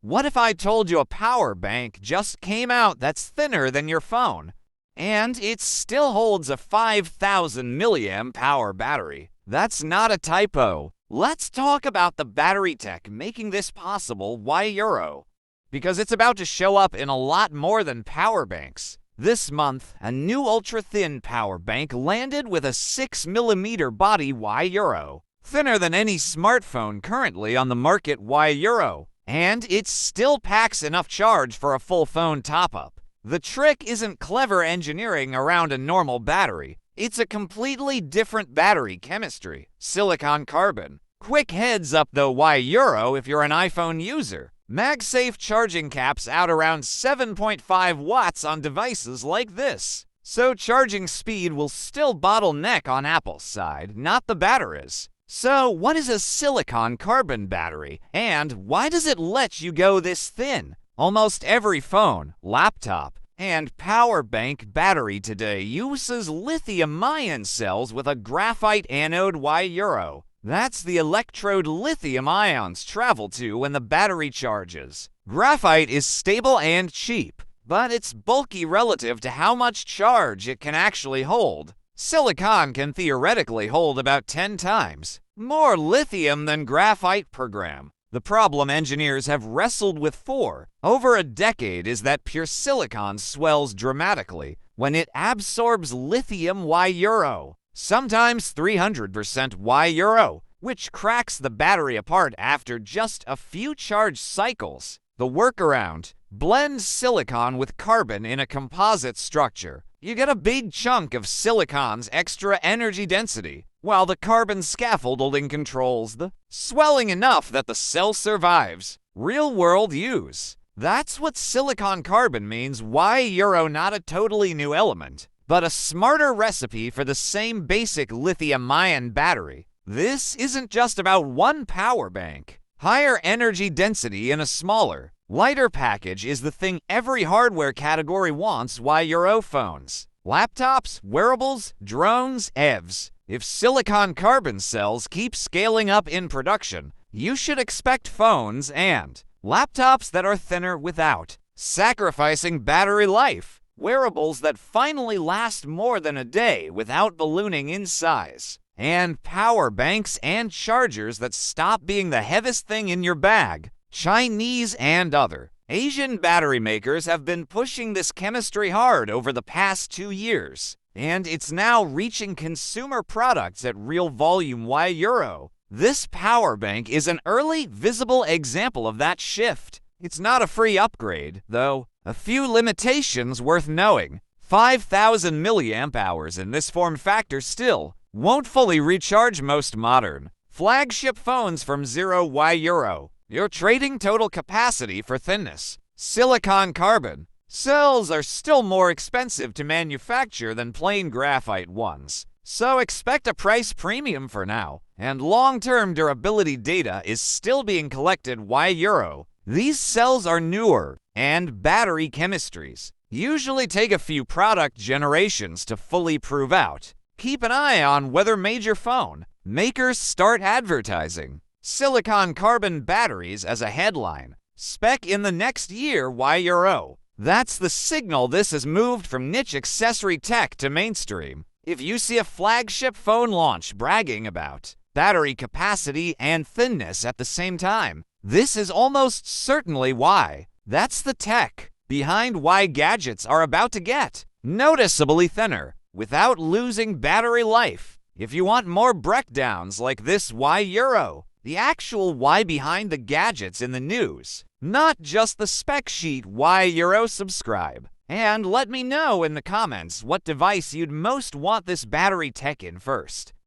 What if I told you a power bank just came out that's thinner than your phone, and it still holds a 5,000 milliamp hour battery? That's not a typo. Let's talk about the battery tech making this possible. Why Euro? Because it's about to show up in a lot more than power banks. This month, a new ultra-thin power bank landed with a 6mm body. Why Euro? Thinner than any smartphone currently on the market. Why Euro? And it still packs enough charge for a full phone top-up. The trick isn't clever engineering around a normal battery. It's a completely different battery chemistry, silicon carbon. Quick heads up though, why Euro if you're an iPhone user? MagSafe charging caps out around 7.5 watts on devices like this. So charging speed will still bottleneck on Apple's side, not the batteries. So what is a silicon carbon battery, and why does it let you go this thin? Almost every phone, laptop, and power bank battery today uses lithium-ion cells with a graphite anode. Why Euro? That's the electrode lithium ions travel to when the battery charges. Graphite is stable and cheap, but it's bulky relative to how much charge it can actually hold. Silicon can theoretically hold about 10 times more lithium than graphite per gram. The problem engineers have wrestled with for over a decade is that pure silicon swells dramatically when it absorbs lithium. Why Euro? Sometimes 300%. Why Euro? Which cracks the battery apart after just a few charge cycles. The workaround: blend silicon with carbon in a composite structure. You get a big chunk of silicon's extra energy density, while the carbon scaffolding controls the swelling enough that the cell survives. Real-world use. That's what silicon carbon means. Why Euro? Not a totally new element, but a smarter recipe for the same basic lithium-ion battery. This isn't just about one power bank. Higher energy density in a smaller, lighter package is the thing every hardware category wants. Why Euro? Phones, laptops, wearables, drones, EVs. If silicon carbon cells keep scaling up in production, you should expect phones and laptops that are thinner without sacrificing battery life. Wearables that finally last more than a day without ballooning in size. And power banks and chargers that stop being the heaviest thing in your bag. Chinese and other Asian battery makers have been pushing this chemistry hard over the past 2 years, and it's now reaching consumer products at real volume. Why Euro? This power bank is an early, visible example of that shift. It's not a free upgrade, though. A few limitations worth knowing. 5,000 milliamp hours in this form factor still won't fully recharge most modern flagship phones from zero. Why Euro? You're trading total capacity for thinness. Silicon carbon cells are still more expensive to manufacture than plain graphite ones, so expect a price premium for now, and long-term durability data is still being collected. Why Euro? These cells are newer, and battery chemistries usually take a few product generations to fully prove out. Keep an eye on whether major phone makers start advertising silicon carbon batteries as a headline spec in the next year. Why Euro? That's the signal this has moved from niche accessory tech to mainstream. If you see a flagship phone launch bragging about battery capacity and thinness at the same time, this is almost certainly why. That's the tech behind why gadgets are about to get noticeably thinner without losing battery life. If you want more breakdowns like this, why Euro? The actual why behind the gadgets in the news, not just the spec sheet. Why Euro? Subscribe and let me know in the comments what device you'd most want this battery tech in first.